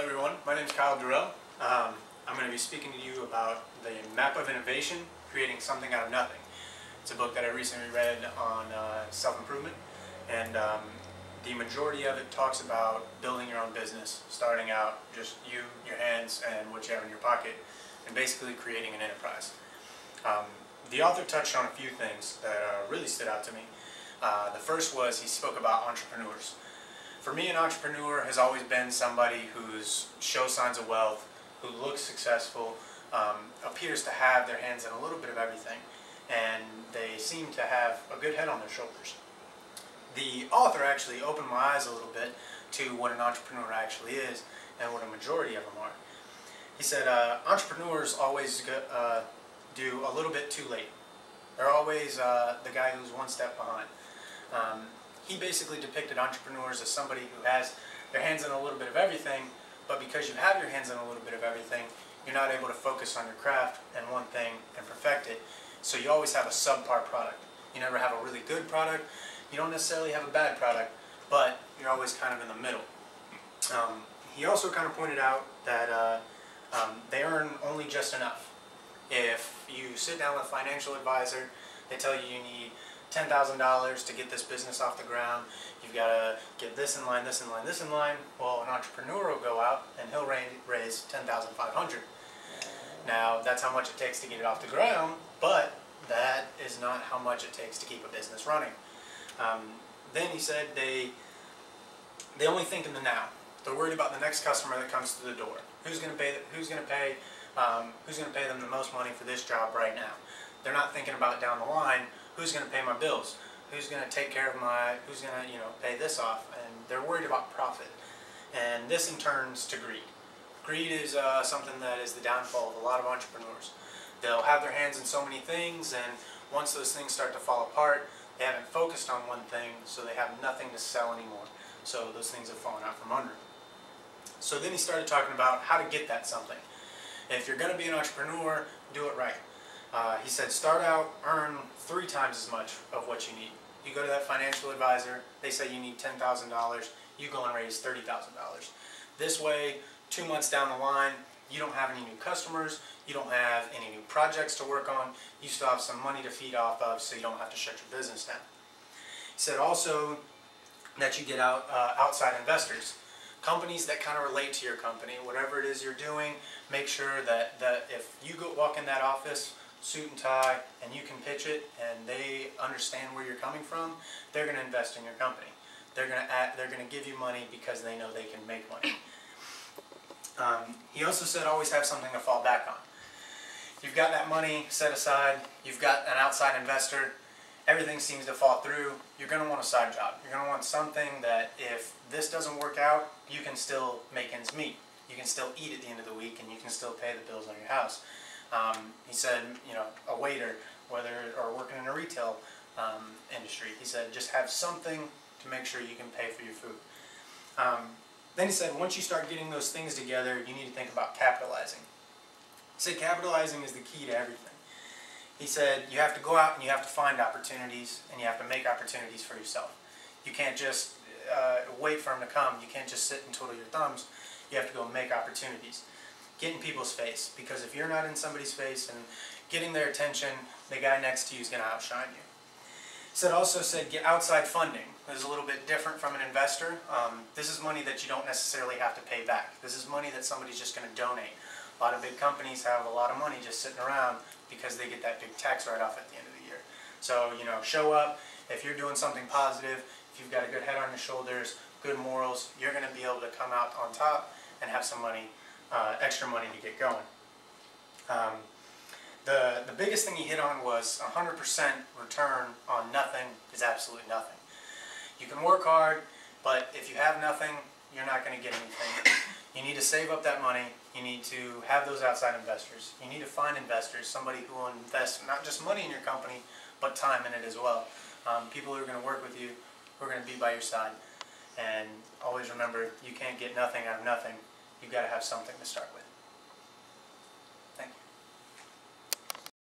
everyone, my name is Kyle Durrell. I'm going to be speaking to you about the Map of Innovation, Creating Something Out of Nothing. It's a book that I recently read on self-improvement, and the majority of it talks about building your own business, starting out just you, your hands, and what you have in your pocket, and basically creating an enterprise. The author touched on a few things that really stood out to me. The first was he spoke about entrepreneurs. For me, an entrepreneur has always been somebody who's shows signs of wealth, who looks successful, appears to have their hands in a little bit of everything, and they seem to have a good head on their shoulders. The author actually opened my eyes a little bit to what an entrepreneur actually is and what a majority of them are. He said entrepreneurs always do a little bit too late. They're always the guy who's one step behind. He basically depicted entrepreneurs as somebody who has their hands in a little bit of everything, but because you have your hands in a little bit of everything, you're not able to focus on your craft and one thing and perfect it. So you always have a subpar product. You never have a really good product. You don't necessarily have a bad product, but you're always kind of in the middle. He also kind of pointed out that they earn only just enough. If you sit down with a financial advisor, they tell you you need $10,000 to get this business off the ground, you've got to get this in line, this in line, this in line. Well, an entrepreneur will go out and he'll raise $10,500. Now, that's how much it takes to get it off the ground, but that is not how much it takes to keep a business running. Then he said they only think in the now. They're worried about the next customer that comes to the door. Who's going to pay them the most money for this job right now? They're not thinking about down the line. Who's going to pay my bills? Who's going to take care of who's going to, pay this off? And they're worried about profit. And this in turns to greed. Greed is something that is the downfall of a lot of entrepreneurs. They'll have their hands in so many things, and once those things start to fall apart, they haven't focused on one thing, so they have nothing to sell anymore. So those things have fallen out from under. So then he started talking about how to get that something. If you're going to be an entrepreneur, do it right. He said start out, earn 3 times as much of what you need. You go to that financial advisor, they say you need $10,000, you go and raise $30,000. This way, 2 months down the line, you don't have any new customers, you don't have any new projects to work on, you still have some money to feed off of, so you don't have to shut your business down. He said also that you get outside investors. Companies that kind of relate to your company, whatever it is you're doing, make sure that if you walk in that office, suit and tie, and you can pitch it, and they understand where you're coming from, they're going to invest in your company. They're going to give you money because they know they can make money. He also said always have something to fall back on. You've got that money set aside, you've got an outside investor, everything seems to fall through, you're going to want a side job. You're going to want something that if this doesn't work out, you can still make ends meet. You can still eat at the end of the week, and you can still pay the bills on your house. He said, a waiter, or working in a retail industry, he said just have something to make sure you can pay for your food. Then he said once you start getting those things together, you need to think about capitalizing. He said capitalizing is the key to everything. He said you have to go out and you have to find opportunities, and you have to make opportunities for yourself. You can't just wait for them to come. You can't just sit and twiddle your thumbs. You have to go make opportunities. Get in people's face, because if you're not in somebody's face and getting their attention, the guy next to you is going to outshine you. He also said get outside funding. This is a little bit different from an investor. This is money that you don't necessarily have to pay back. This is money that somebody's just going to donate. A lot of big companies have a lot of money just sitting around because they get that big tax write-off at the end of the year. So, show up. If you're doing something positive, if you've got a good head on your shoulders, good morals, you're going to be able to come out on top and have some money, extra money to get going. The biggest thing he hit on was 100% return on nothing is absolutely nothing. You can work hard, but if you have nothing, you're not going to get anything. You need to save up that money. You need to have those outside investors. You need to find investors, somebody who will invest not just money in your company, but time in it as well. People who are going to work with you, who are going to be by your side. And always remember, you can't get nothing out of nothing. You've got to have something to start with.